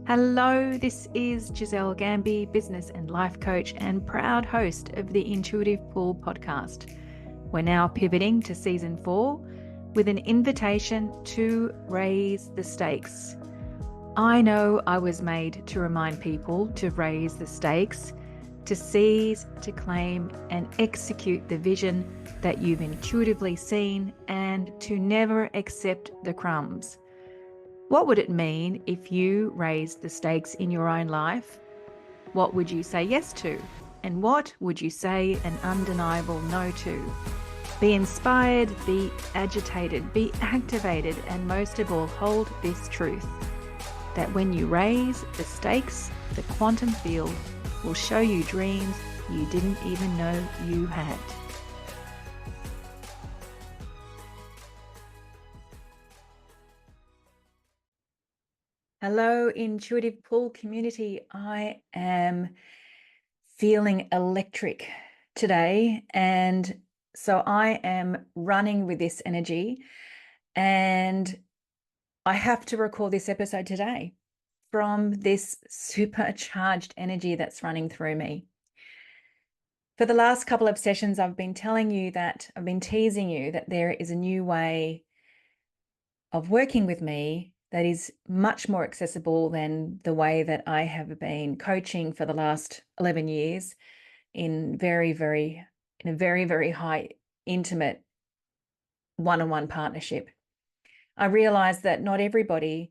Hello, this is Giselle Gamby, business and life coach and proud host of the Intuitive Pull podcast. We're now pivoting to season 4 with an invitation to raise the stakes. I know I was made to remind people to raise the stakes, to seize, to claim, and execute the vision that you've intuitively seen, and to never accept the crumbs. What would it mean if you raised the stakes in your own life? What would you say yes to? And what would you say an undeniable no to? Be inspired, be agitated, be activated, and most of all, hold this truth that when you raise the stakes, the quantum field will show you dreams you didn't even know you had. Hello, Intuitive Pull community. I am feeling electric today, and so I am running with this energy, and I have to record this episode today from this supercharged energy that's running through me. For the last couple of sessions, I've been teasing you that there is a new way of working with me that is much more accessible than the way that I have been coaching for the last 11 years in a very, very high, intimate one-on-one partnership. I realize that not everybody,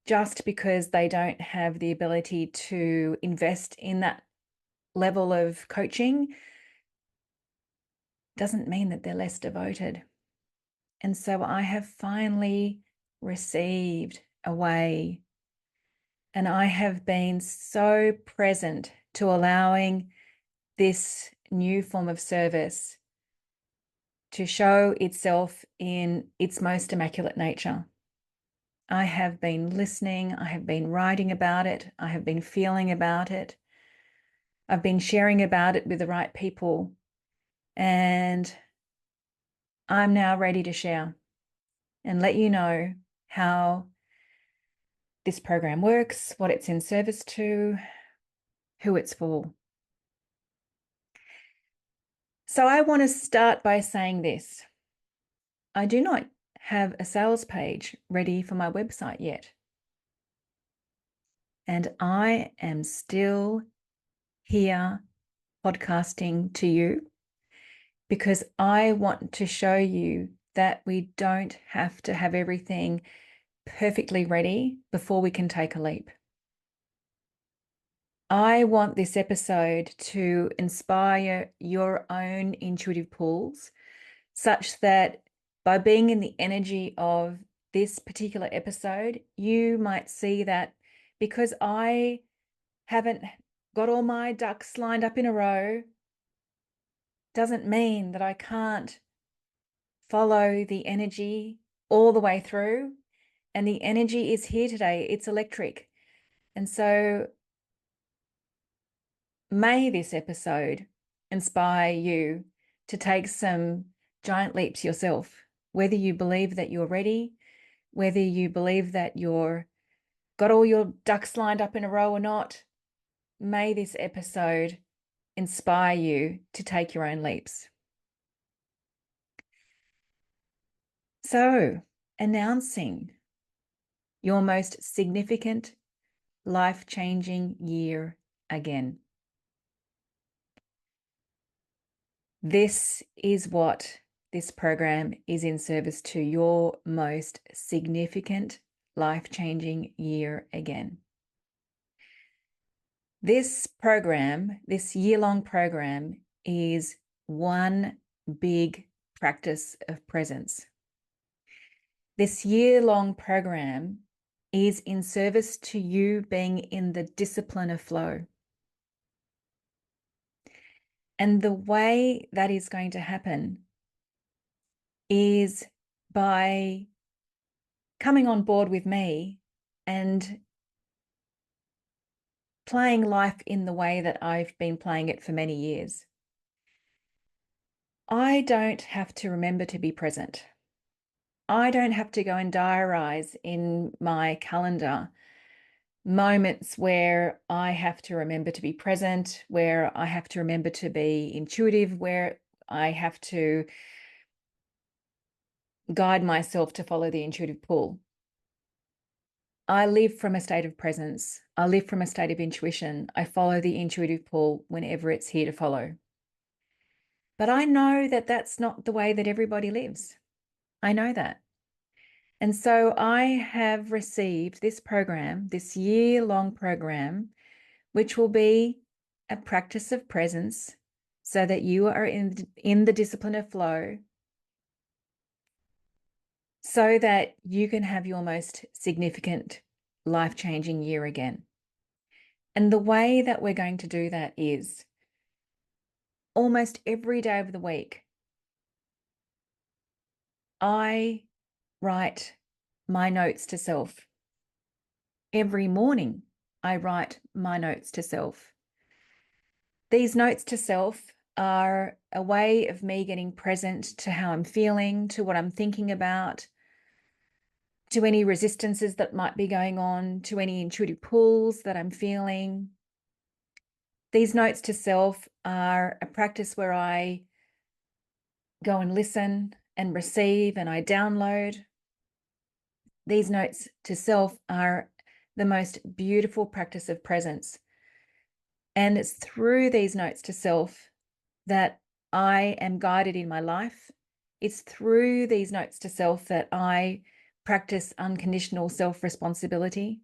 just because they don't have the ability to invest in that level of coaching, doesn't mean that they're less devoted. And so I have finally received a way, and I have been so present to allowing this new form of service to show itself in its most immaculate nature. I have been listening, I have been writing about it, I have been feeling about it, I've been sharing about it with the right people, and I'm now ready to share and let you know how this program works, what it's in service to, who it's for. So I want to start by saying this. I do not have a sales page ready for my website yet. And I am still here podcasting to you because I want to show you that we don't have to have everything perfectly ready before we can take a leap. I want this episode to inspire your own intuitive pulls such that by being in the energy of this particular episode, you might see that because I haven't got all my ducks lined up in a row, doesn't mean that I can't follow the energy all the way through. And the energy is here today. It's electric. And so may this episode inspire you to take some giant leaps yourself, whether you believe that you're ready, whether you believe that you're got all your ducks lined up in a row or not. May this episode inspire you to take your own leaps. So, announcing your most significant, life-changing year again. This is what this program is in service to, your most significant, life-changing year again. This program, this year-long program, is one big practice of presence. This year-long program is in service to you being in the discipline of flow. And the way that is going to happen is by coming on board with me and playing life in the way that I've been playing it for many years. I don't have to remember to be present. I don't have to go and diarize in my calendar moments where I have to remember to be present, where I have to remember to be intuitive, where I have to guide myself to follow the intuitive pull. I live from a state of presence. I live from a state of intuition. I follow the intuitive pull whenever it's here to follow. But I know that that's not the way that everybody lives. I know that. And so I have received this program, this year-long program, which will be a practice of presence so that you are in the discipline of flow, so that you can have your most significant life-changing year again. And the way that we're going to do that is almost every day of the week, I write my notes to self. Every morning, I write my notes to self. These notes to self are a way of me getting present to how I'm feeling, to what I'm thinking about, to any resistances that might be going on, to any intuitive pulls that I'm feeling. These notes to self are a practice where I go and listen and receive and I download. These notes to self are the most beautiful practice of presence. And it's through these notes to self that I am guided in my life. It's through these notes to self that I practice unconditional self-responsibility.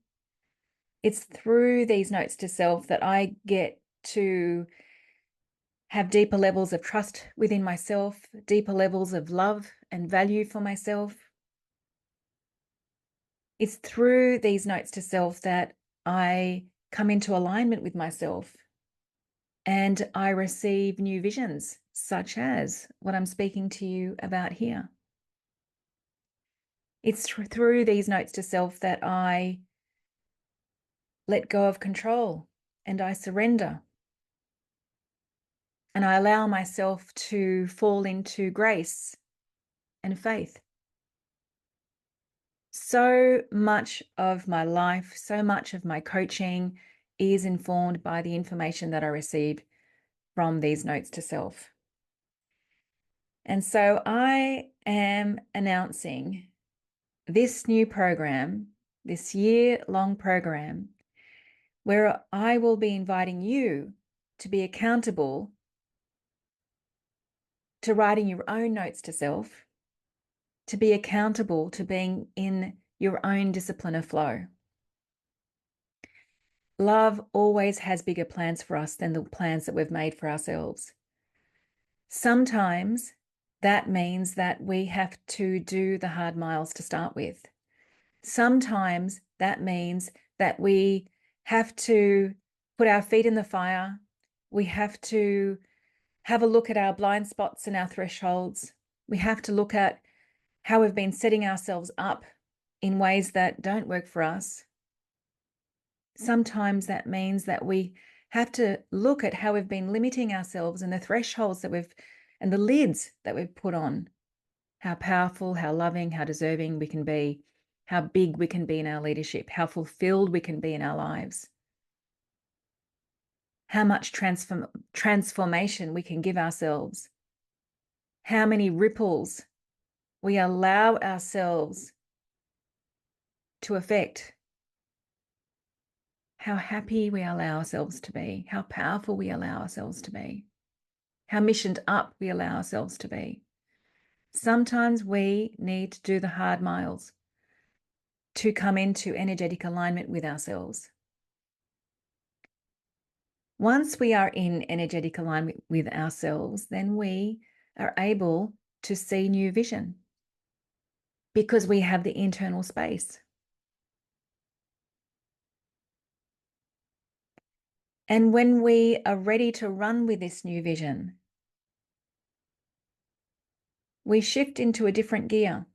It's through these notes to self that I get to have deeper levels of trust within myself, deeper levels of love and value for myself. It's through these notes to self that I come into alignment with myself and I receive new visions, such as what I'm speaking to you about here. It's through these notes to self that I let go of control and I surrender. And I allow myself to fall into grace and faith. So much of my life, so much of my coaching is informed by the information that I receive from these notes to self. And so I am announcing this new program, this year-long program, where I will be inviting you to be accountable to writing your own notes to self, to be accountable to being in your own discipline of flow. Love always has bigger plans for us than the plans that we've made for ourselves. Sometimes that means that we have to do the hard miles to start with. Sometimes that means that we have to put our feet in the fire. We have to have a look at our blind spots and our thresholds. We have to look at how we've been setting ourselves up in ways that don't work for us. Sometimes that means that we have to look at how we've been limiting ourselves and the thresholds that and the lids that we've put on, how powerful, how loving, how deserving we can be, how big we can be in our leadership, how fulfilled we can be in our lives, how much transformation we can give ourselves, how many ripples we allow ourselves to affect, how happy we allow ourselves to be, how powerful we allow ourselves to be, how missioned up we allow ourselves to be. Sometimes we need to do the hard miles to come into energetic alignment with ourselves. Once we are in energetic alignment with ourselves, then we are able to see new vision because we have the internal space. And when we are ready to run with this new vision, we shift into a different gear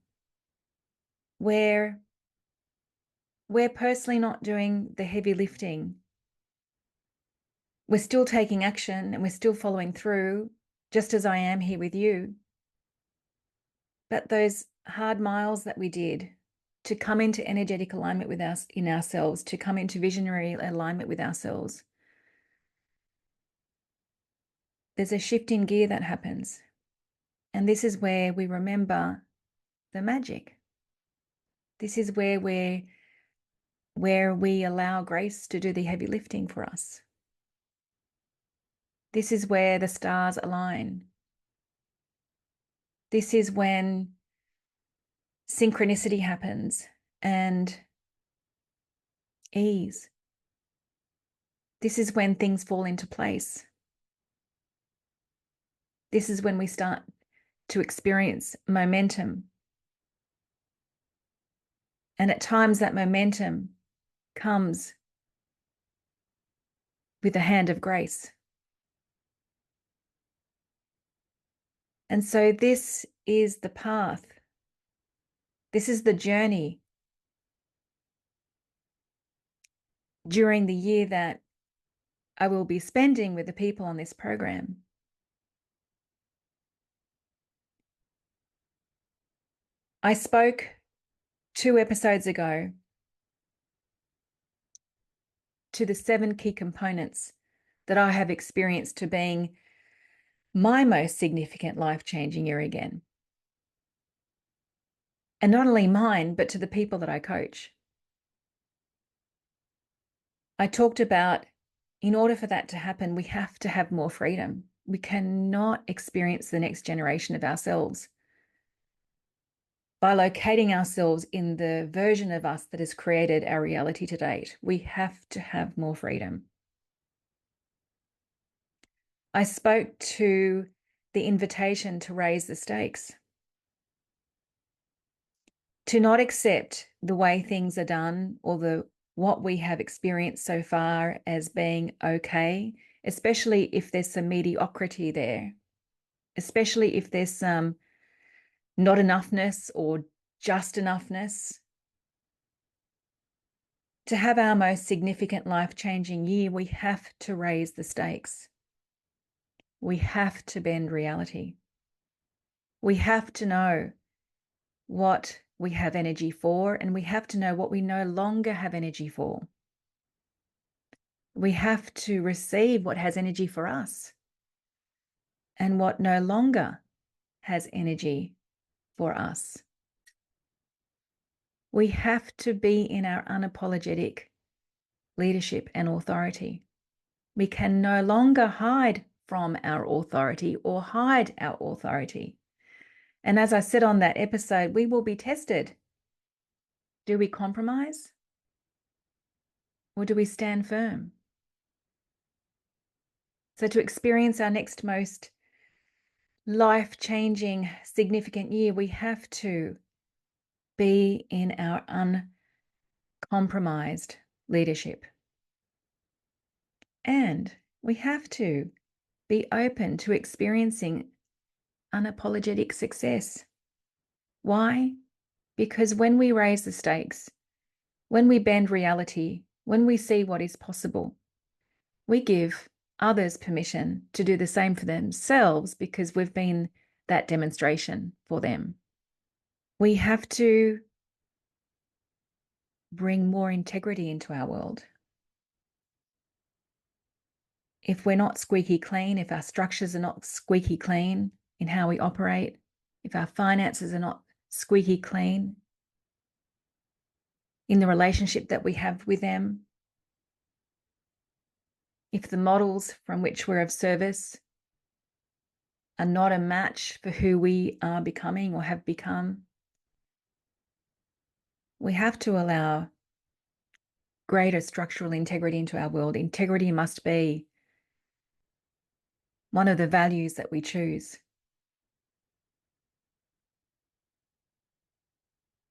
where we're personally not doing the heavy lifting. We're still taking action and we're still following through, just as I am here with you. But those hard miles that we did, to come into energetic alignment with us in ourselves, to come into visionary alignment with ourselves, there's a shift in gear that happens. And this is where we remember the magic. This is where we allow grace to do the heavy lifting for us. This is where the stars align. This is when synchronicity happens and ease. This is when things fall into place. This is when we start to experience momentum. And at times that momentum comes with a hand of grace. And so this is the path. This is the journey during the year that I will be spending with the people on this program. I spoke 2 episodes ago to the 7 key components that I have experienced to being my most significant life-changing year again. And not only mine, but to the people that I coach. I talked about, in order for that to happen, we have to have more freedom. We cannot experience the next generation of ourselves by locating ourselves in the version of us that has created our reality to date. We have to have more freedom. I spoke to the invitation to raise the stakes, to not accept the way things are done or what we have experienced so far as being okay, especially if there's some mediocrity there, especially if there's some not enoughness or just enoughness. To have our most significant life-changing year, we have to raise the stakes. We have to bend reality. We have to know what we have energy for, and we have to know what we no longer have energy for. We have to receive what has energy for us and what no longer has energy for us. We have to be in our unapologetic leadership and authority. We can no longer hide from our authority or hide our authority. And as I said on that episode, we will be tested. Do we compromise? Or do we stand firm? So to experience our next most life-changing, significant year, we have to be in our uncompromised leadership. And we have to be open to experiencing unapologetic success. Why? Because when we raise the stakes, when we bend reality, when we see what is possible, we give others permission to do the same for themselves because we've been that demonstration for them. We have to bring more integrity into our world. If we're not squeaky clean, if our structures are not squeaky clean in how we operate, if our finances are not squeaky clean in the relationship that we have with them, if the models from which we're of service are not a match for who we are becoming or have become, we have to allow greater structural integrity into our world. Integrity must be one of the values that we choose.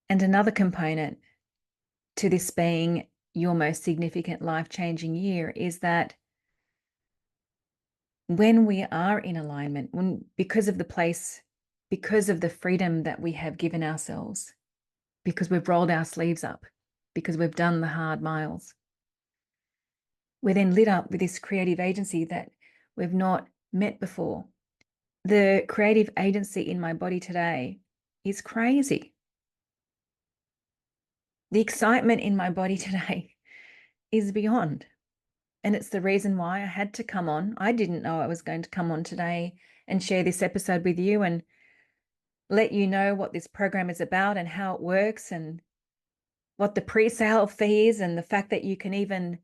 And another component to this being your most significant life-changing year is that when we are in alignment, because of the freedom that we have given ourselves, because we've rolled our sleeves up, because we've done the hard miles, we're then lit up with this creative agency that we've not met before. The creative agency in my body today is crazy. The excitement in my body today is beyond. And it's the reason why I had to come on. I didn't know I was going to come on today and share this episode with you and let you know what this program is about and how it works and what the pre-sale fee is and the fact that you can even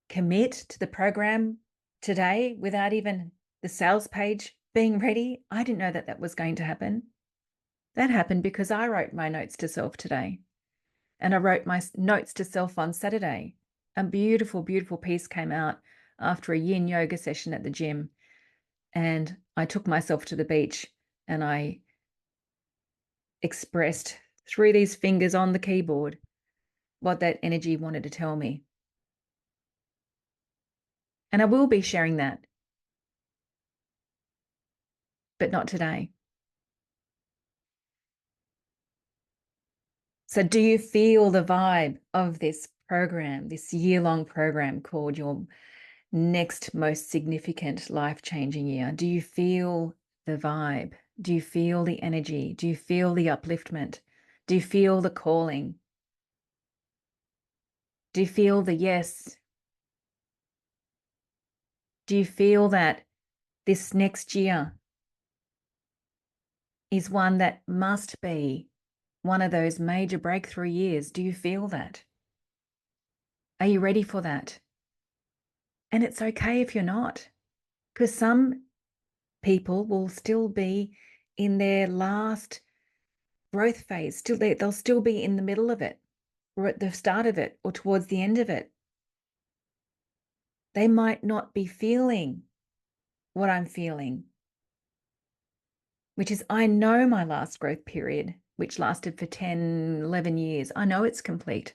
commit to the program today without even the sales page being ready. I didn't know that that was going to happen. That happened because I wrote my notes to self today. And I wrote my notes to self on Saturday. A beautiful, beautiful piece came out after a yin yoga session at the gym. And I took myself to the beach and I expressed through these fingers on the keyboard what that energy wanted to tell me. And I will be sharing that, but not today. So do you feel the vibe of this program, this year-long program called Your Next Most Significant Life-Changing Year? Do you feel the vibe? Do you feel the energy? Do you feel the upliftment? Do you feel the calling? Do you feel the yes? Do you feel that this next year is one that must be one of those major breakthrough years? Do you feel that? Are you ready for that? And it's okay if you're not, because some people will still be in their last growth phase. They'll still be in the middle of it, or at the start of it, or towards the end of it. They might not be feeling what I'm feeling, which is I know my last growth period, which lasted for 10, 11 years. I know it's complete.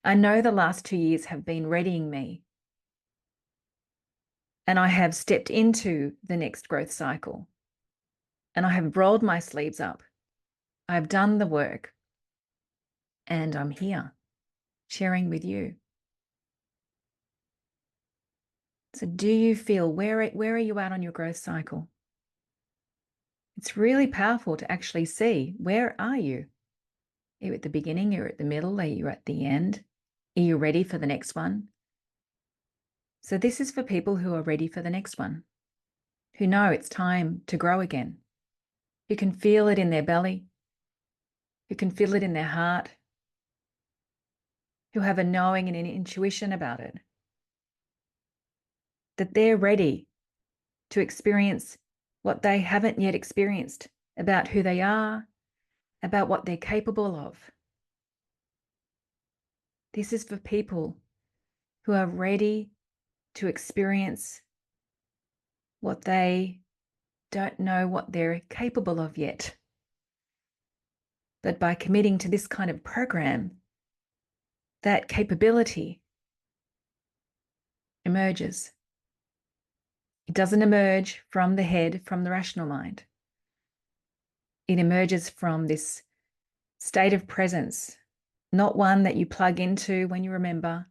I know the last 2 years have been readying me. And I have stepped into the next growth cycle. And I have rolled my sleeves up. I've done the work. And I'm here sharing with you. So do you feel, where are you at on your growth cycle? It's really powerful to actually see, where are you? Are you at the beginning? Are you at the middle? Are you at the end? Are you ready for the next one? So this is for people who are ready for the next one, who know it's time to grow again, who can feel it in their belly, who can feel it in their heart, who have a knowing and an intuition about it, that they're ready to experience what they haven't yet experienced about who they are, about what they're capable of. This is for people who are ready to experience what they don't know what they're capable of yet. But by committing to this kind of program, that capability emerges. It doesn't emerge from the head, from the rational mind. It emerges from this state of presence, not one that you plug into when you remember,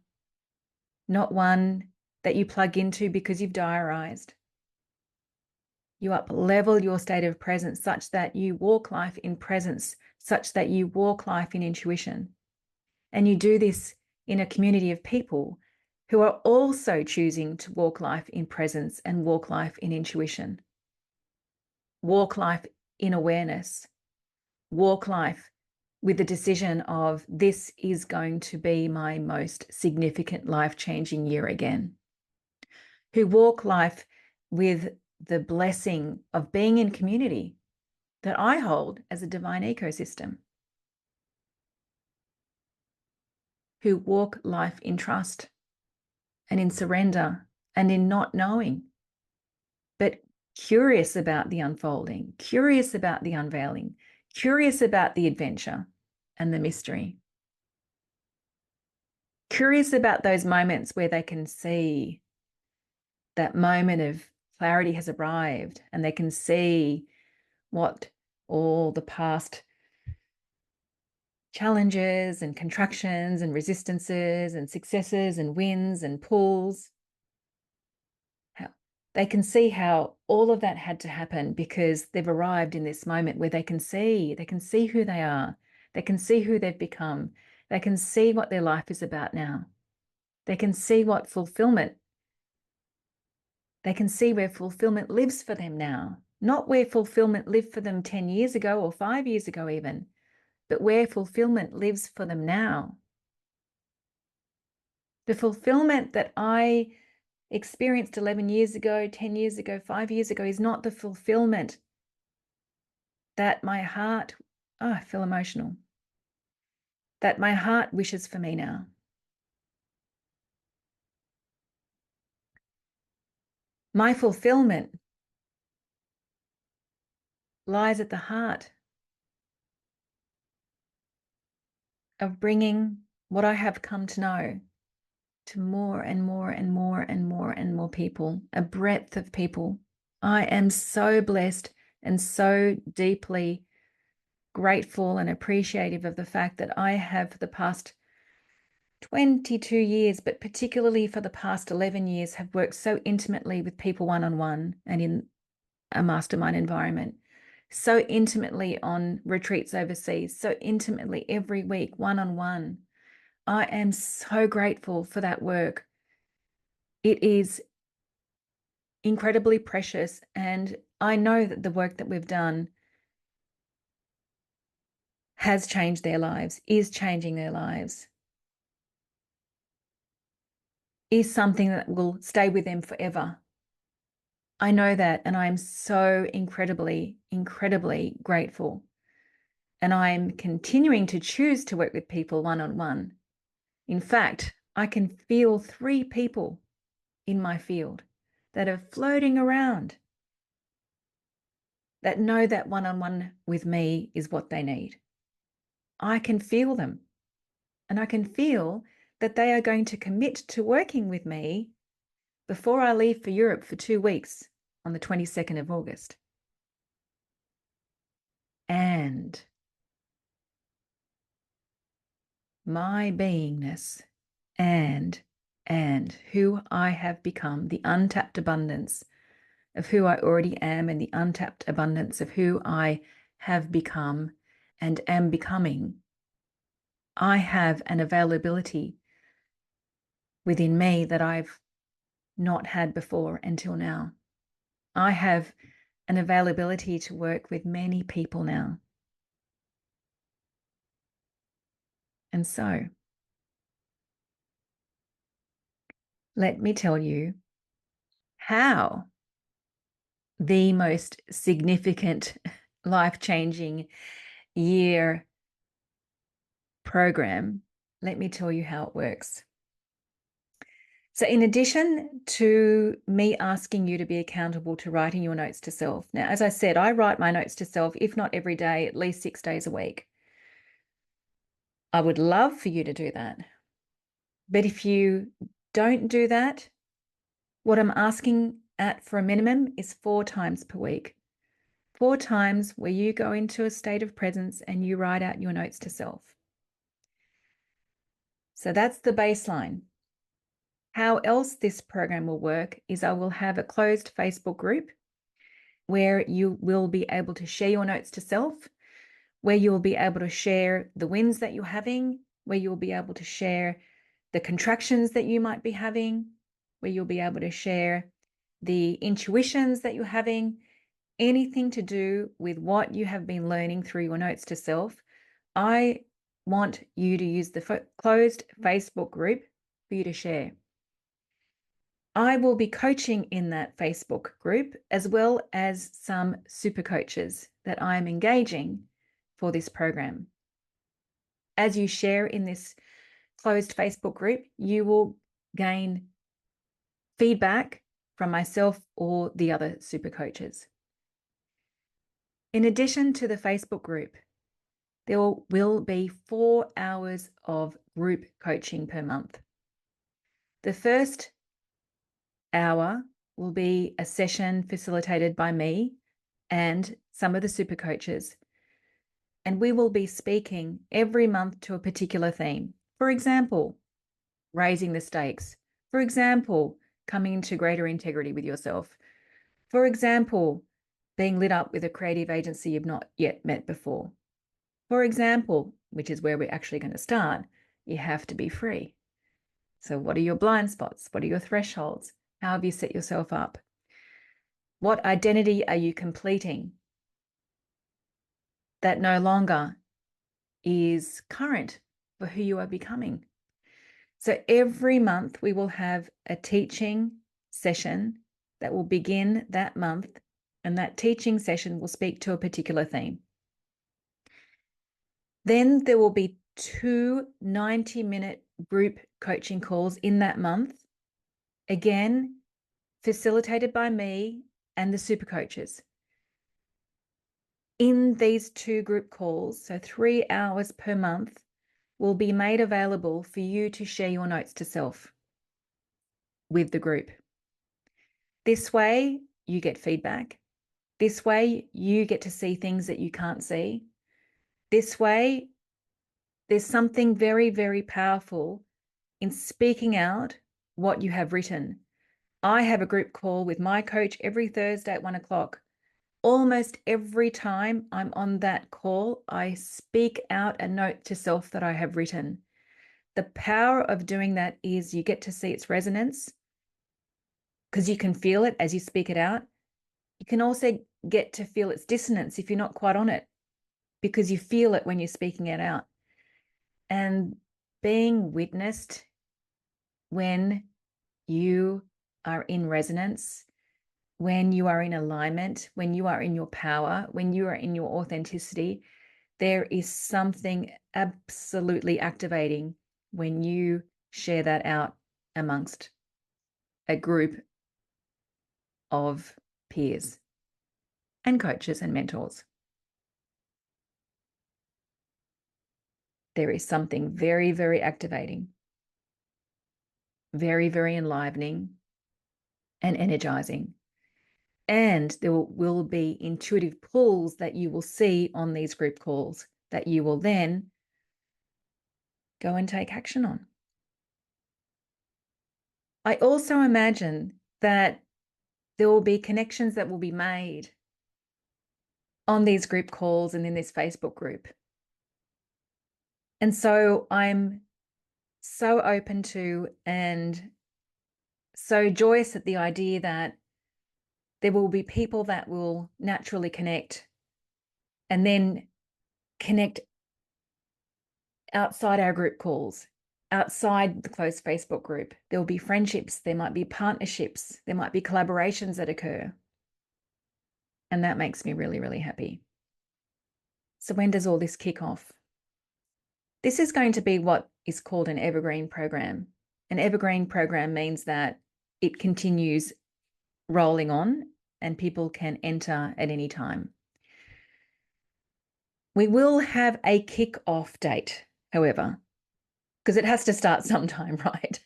not one that you plug into because you've diarized. You up-level your state of presence such that you walk life in presence, such that you walk life in intuition. And you do this in a community of people who are also choosing to walk life in presence and walk life in intuition. Walk life in awareness. Walk life with the decision of, this is going to be my most significant life-changing year again. Who walk life with the blessing of being in community that I hold as a divine ecosystem. Who walk life in trust and in surrender and in not knowing, but curious about the unfolding, curious about the unveiling, curious about the adventure and the mystery. Curious about those moments where they can see that moment of clarity has arrived and they can see what all the past challenges and contractions and resistances and successes and wins and pulls, they can see how all of that had to happen because they've arrived in this moment where they can see who they are. They can see who they've become. They can see what their life is about now. They can see what fulfillment, they can see where fulfillment lives for them now, not where fulfillment lived for them 10 years ago or 5 years ago even, but where fulfillment lives for them now. The fulfillment that I experienced 11 years ago, 10 years ago, 5 years ago is not the fulfillment that my heart, I feel emotional, that my heart wishes for me now. My fulfillment lies at the heart of bringing what I have come to know to more and more and more and more and more people, a breadth of people. I am so blessed and so deeply grateful and appreciative of the fact that I have for the past 22 years, but particularly for the past 11 years, have worked so intimately with people one-on-one and in a mastermind environment, so intimately on retreats overseas, so intimately every week, one-on-one. I am so grateful for that work. It is incredibly precious, and I know that the work that we've done has changed their lives, is changing their lives, is something that will stay with them forever. I know that, and I'm so incredibly, incredibly grateful. And I'm continuing to choose to work with people one-on-one. In fact, I can feel 3 people in my field that are floating around that know that one-on-one with me is what they need. I can feel them, and I can feel that they are going to commit to working with me before I leave for Europe for 2 weeks on the 22nd of August. And my beingness and who I have become, the untapped abundance of who I already am and the untapped abundance of who I have become and am becoming, I have an availability within me that I've not had before until now. I have an availability to work with many people now. And so, let me tell you how the most significant, life-changing year program, let me tell you how it works. So in addition to me asking you to be accountable to writing your notes to self, now, as I said, I write my notes to self, if not every day, at least 6 days a week. I would love for you to do that. But if you don't do that, what I'm asking at for a minimum is 4 times per week. 4 times where you go into a state of presence and you write out your notes to self. So that's the baseline. How else this program will work is I will have a closed Facebook group where you will be able to share your notes to self, where you will be able to share the wins that you're having, where you'll be able to share the contractions that you might be having, where you'll be able to share the intuitions that you're having, anything to do with what you have been learning through your notes to self. I want you to use the closed Facebook group for you to share. I will be coaching in that Facebook group, as well as some super coaches that I am engaging for this program. As you share in this closed Facebook group, you will gain feedback from myself or the other super coaches. In addition to the Facebook group, there will be 4 hours of group coaching per month. The first hour will be a session facilitated by me and some of the super coaches. And we will be speaking every month to a particular theme. For example, raising the stakes. For example, coming into greater integrity with yourself. For example, being lit up with a creative agency you've not yet met before. For example, which is where we're actually going to start, you have to be free. So what are your blind spots? What are your thresholds? How have you set yourself up? What identity are you completing that no longer is current for who you are becoming? So every month we will have a teaching session that will begin that month, and that teaching session will speak to a particular theme. Then there will be 2 90-minute group coaching calls in that month, again, facilitated by me and the super coaches. In these 2 group calls, so 3 hours per month, will be made available for you to share your notes to self with the group. This way, you get feedback. This way, you get to see things that you can't see. This way, there's something very, very powerful in speaking out what you have written. I have a group call with my coach every Thursday at 1 o'clock. Almost every time I'm on that call, I speak out a note to self that I have written. The power of doing that is you get to see its resonance because you can feel it as you speak it out. You can also get to feel its dissonance if you're not quite on it, because you feel it when you're speaking it out. And being witnessed when you are in resonance, when you are in alignment, when you are in your power, when you are in your authenticity, there is something absolutely activating when you share that out amongst a group of peers and coaches and mentors. There is something very, very activating, very, very enlivening and energizing. And there will be intuitive pulls that you will see on these group calls that you will then go and take action on. I also imagine that there will be connections that will be made on these group calls and in this Facebook group. And so I'm so open to and so joyous at the idea that there will be people that will naturally connect and then connect outside our group calls, outside the closed Facebook group. There will be friendships, there might be partnerships, there might be collaborations that occur. And that makes me really, really happy. So when does all this kick off? This is going to be what is called an evergreen program. An evergreen program means that it continues rolling on and people can enter at any time. We will have a kick-off date, however, because it has to start sometime, right?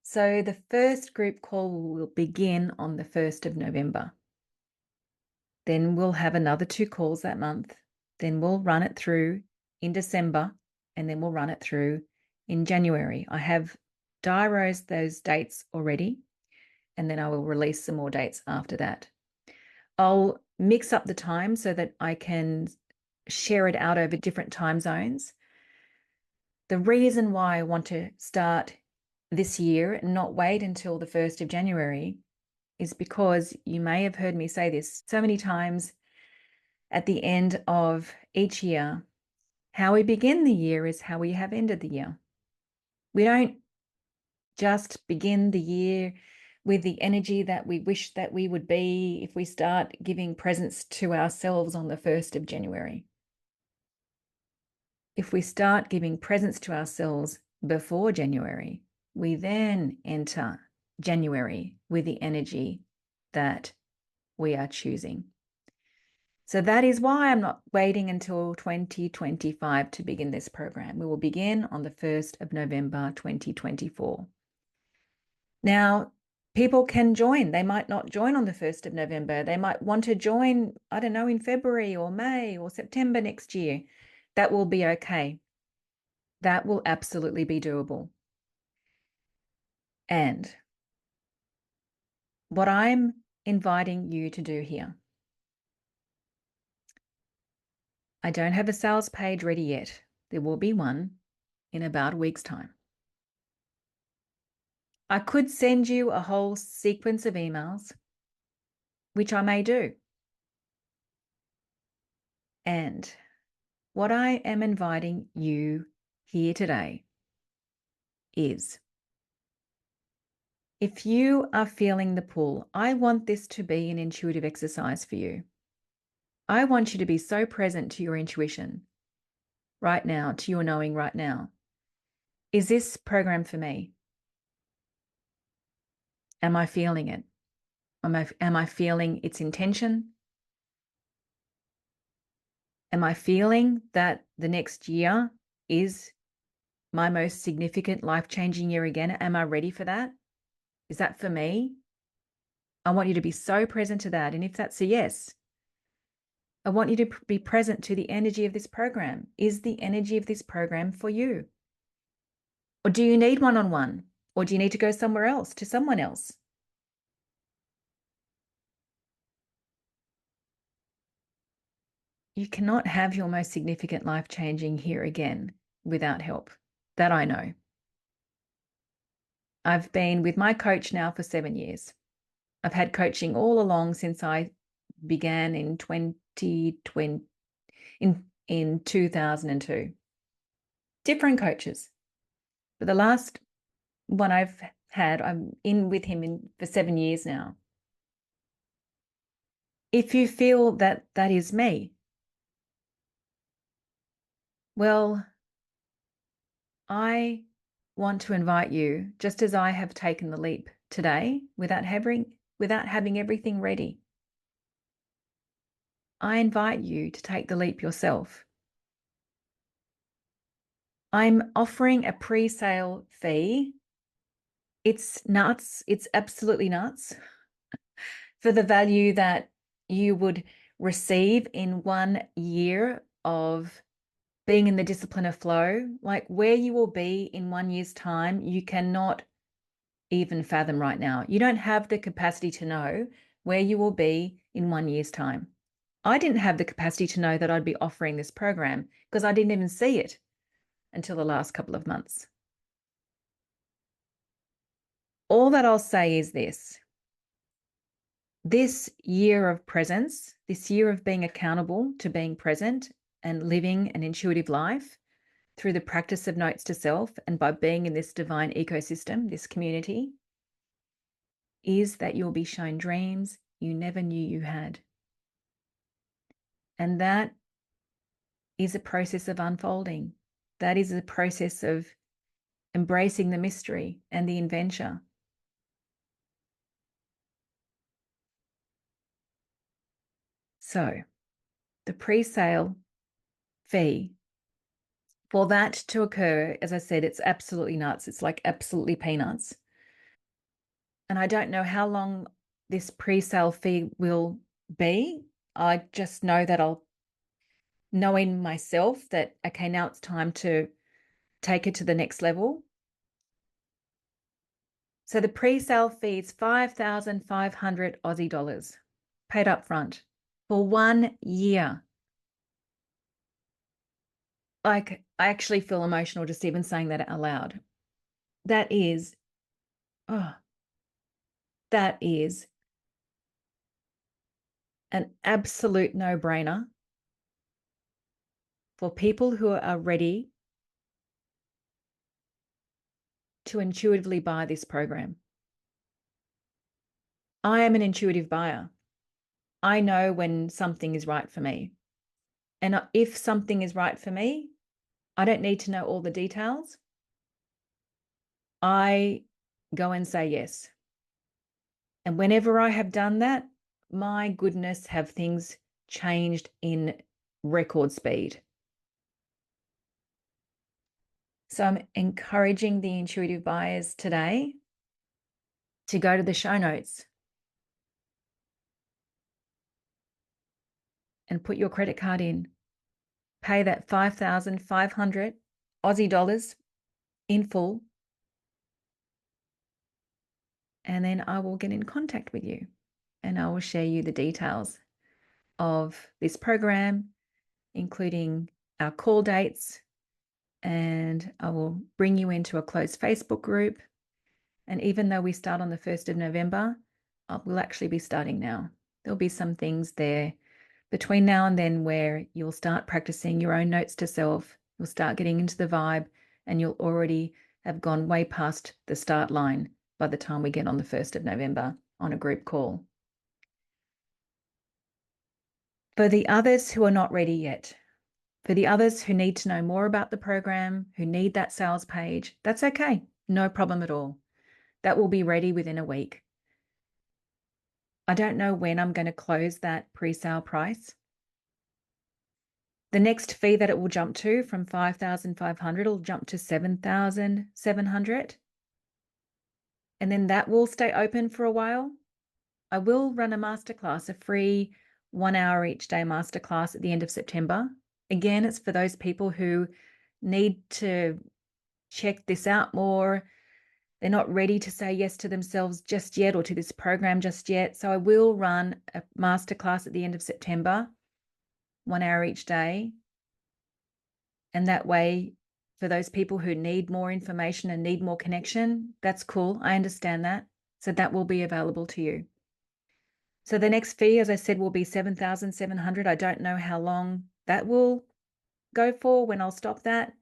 So the first group call will begin on the 1st of November. Then we'll have another 2 calls that month. Then we'll run it through in December, and then we'll run it through in January. I have diarised those dates already, and then I will release some more dates after that. I'll mix up the time so that I can share it out over different time zones. The reason why I want to start this year and not wait until the 1st of January is because you may have heard me say this so many times at the end of each year. How we begin the year is how we have ended the year. We don't just begin the year with the energy that we wish that we would be if we start giving presents to ourselves on the 1st of January. If we start giving presents to ourselves before January, we then enter January with the energy that we are choosing. So that is why I'm not waiting until 2025 to begin this program. We will begin on the 1st of November, 2024. Now, people can join. They might not join on the 1st of November. They might want to join, I don't know, in February or May or September next year. That will be okay. That will absolutely be doable. And what I'm inviting you to do here, I don't have a sales page ready yet. There will be one in about a week's time. I could send you a whole sequence of emails, which I may do. And what I am inviting you here today is, if you are feeling the pull, I want this to be an intuitive exercise for you. I want you to be so present to your intuition right now, to your knowing right now. Is this program for me? Am I feeling it? Am I feeling its intention? Am I feeling that the next year is my most significant life-changing year again? Am I ready for that? Is that for me? I want you to be so present to that. And if that's a yes, I want you to be present to the energy of this program. Is the energy of this program for you? Or do you need one-on-one? Or do you need to go somewhere else, to someone else? You cannot have your most significant life-changing here again without help. That I know. I've been with my coach now for 7 years. I've had coaching all along since I began in 2020, in 2002. Different coaches. But the last one I've had, I'm in with him for 7 years now. If you feel that that is me, well, I want to invite you, just as I have taken the leap today without having everything ready. I invite you to take the leap yourself. I'm offering a pre-sale fee. It's nuts. It's absolutely nuts for the value that you would receive in 1 year of being in the discipline of flow. Like where you will be in 1 year's time, you cannot even fathom right now. You don't have the capacity to know where you will be in 1 year's time. I didn't have the capacity to know that I'd be offering this program because I didn't even see it until the last couple of months. All that I'll say is this year of presence, this year of being accountable to being present and living an intuitive life through the practice of notes to self and by being in this divine ecosystem, this community, is that you'll be shown dreams you never knew you had. And that is a process of unfolding. That is a process of embracing the mystery and the adventure. So the pre-sale fee, for that to occur, as I said, it's absolutely nuts. It's like absolutely peanuts. And I don't know how long this pre-sale fee will be. I just know that I'll know in myself that, okay, now it's time to take it to the next level. So the pre-sale fee is 5,500 Aussie dollars paid up front for 1 year. Like, I actually feel emotional just even saying that out loud. That is, oh, that is an absolute no-brainer for people who are ready to intuitively buy this program. I am an intuitive buyer. I know when something is right for me. And if something is right for me, I don't need to know all the details. I go and say yes. And whenever I have done that, my goodness, have things changed in record speed. So I'm encouraging the intuitive buyers today to go to the show notes and put your credit card in. Pay that 5,500 Aussie dollars in full. And then I will get in contact with you and I will share you the details of this program including our call dates, and I will bring you into a closed Facebook group. And even though we start on the 1st of November, we'll actually be starting now. There'll be some things there between now and then where you'll start practicing your own notes to self, you'll start getting into the vibe, and you'll already have gone way past the start line by the time we get on the 1st of November on a group call. For the others who are not ready yet, for the others who need to know more about the program, who need that sales page, that's okay. No problem at all. That will be ready within a week. I don't know when I'm going to close that pre-sale price. The next fee that it will jump to from $5,500 will jump to $7,700. And then that will stay open for a while. I will run a masterclass, a free 1 hour each day masterclass at the end of September. Again, it's for those people who need to check this out more. They're not ready to say yes to themselves just yet or to this program just yet. So I will run a masterclass at the end of September, 1 hour each day. And that way, for those people who need more information and need more connection, that's cool. I understand that. So that will be available to you. So the next fee, as I said, will be $7,700. I don't know how long that will go for, when I'll stop that.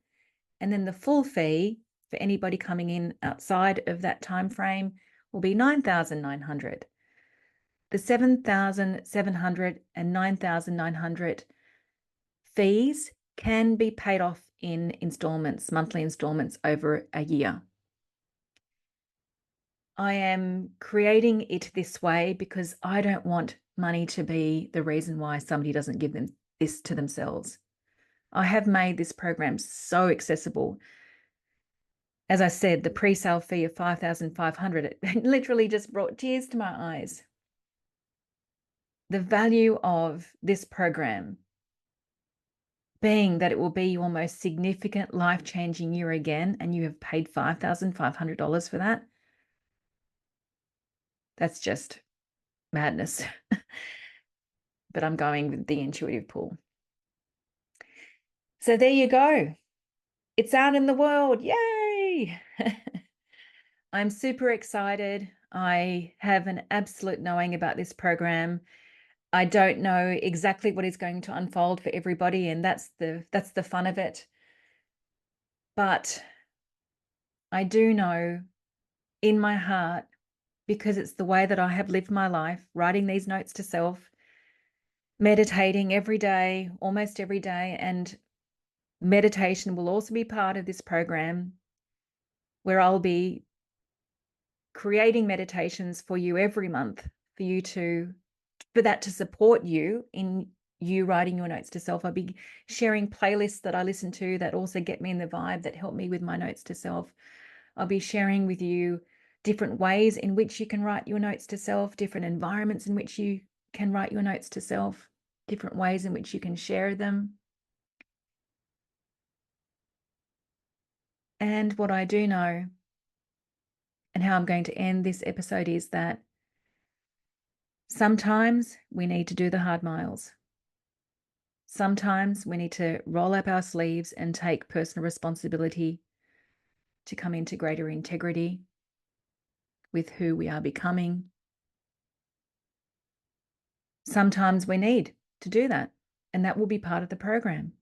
And then the full fee for anybody coming in outside of that time frame will be $9,900. The $7,700 and $9,900 fees can be paid off in installments, monthly installments over a year. I am creating it this way because I don't want money to be the reason why somebody doesn't give them this to themselves. I have made this program so accessible. As I said, the pre-sale fee of $5,500, it literally just brought tears to my eyes. The value of this program being that it will be your most significant life-changing year again, and you have paid $5,500 for that. That's just madness. But I'm going with the intuitive pull. So there you go. It's out in the world. Yay! I'm super excited. I have an absolute knowing about this program. I don't know exactly what is going to unfold for everybody, and that's the fun of it. But I do know in my heart, because it's the way that I have lived my life, writing these notes to self, meditating every day, almost every day, and meditation will also be part of this program, where I'll be creating meditations for you every month for that to support you in you writing your notes to self. I'll be sharing playlists that I listen to that also get me in the vibe, that help me with my notes to self. I'll be sharing with you different ways in which you can write your notes to self, different environments in which you can write your notes to self, different ways in which you can share them. And what I do know, and how I'm going to end this episode, is that sometimes we need to do the hard miles. Sometimes we need to roll up our sleeves and take personal responsibility to come into greater integrity with who we are becoming. Sometimes we need to do that, and that will be part of the program.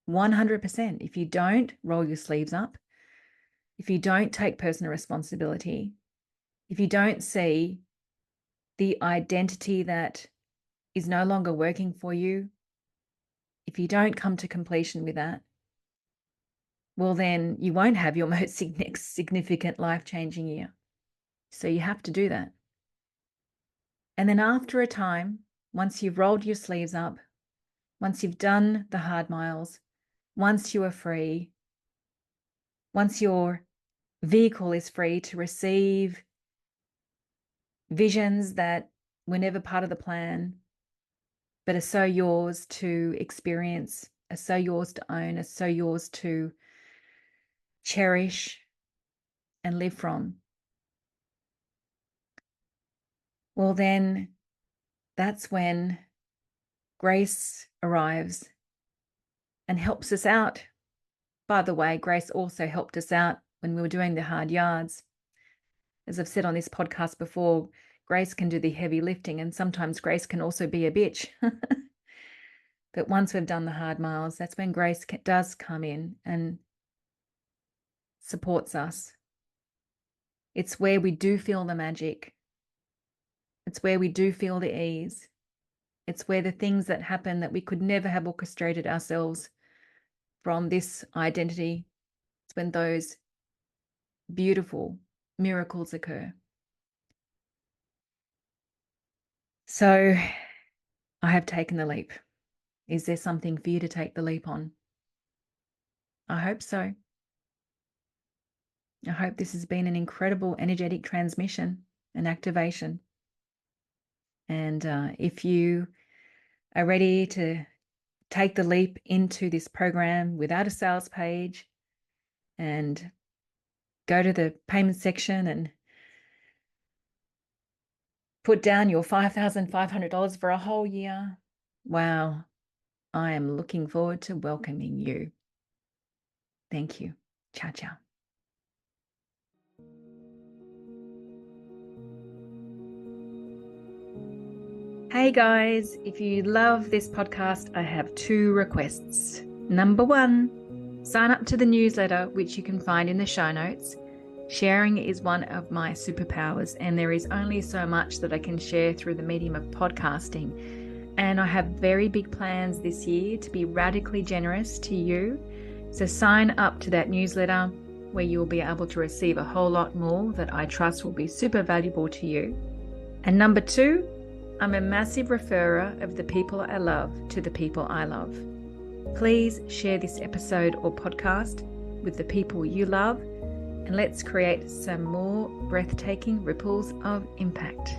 100%. If you don't roll your sleeves up, if you don't take personal responsibility, if you don't see the identity that is no longer working for you, if you don't come to completion with that, well, then you won't have your most significant life-changing year. So you have to do that. And then after a time, once you've rolled your sleeves up, once you've done the hard miles, once you are free, once your vehicle is free to receive visions that were never part of the plan, but are so yours to experience, are so yours to own, are so yours to cherish and live from, well, then that's when grace arrives and helps us out. By the way, Grace also helped us out when we were doing the hard yards. As I've said on this podcast before, Grace can do the heavy lifting, and sometimes Grace can also be a bitch. But once we've done the hard miles, that's when Grace does come in and supports us. It's where we do feel the magic. It's where we do feel the ease. It's where the things that happen that we could never have orchestrated ourselves from this identity, it's when those beautiful miracles occur. So I have taken the leap. Is there something for you to take the leap on? I hope so. I hope this has been an incredible energetic transmission and activation. And if you are ready to take the leap into this program without a sales page and go to the payment section and put down your $5,500 for a whole year, wow, I am looking forward to welcoming you. Thank you. Ciao, ciao. Hey guys, if you love this podcast, I have 2 requests. Number 1, sign up to the newsletter, which you can find in the show notes. Sharing is one of my superpowers, and there is only so much that I can share through the medium of podcasting. And I have very big plans this year to be radically generous to you. So sign up to that newsletter where you'll be able to receive a whole lot more that I trust will be super valuable to you. And number 2, I'm a massive referrer of the people I love to the people I love. Please share this episode or podcast with the people you love, and let's create some more breathtaking ripples of impact.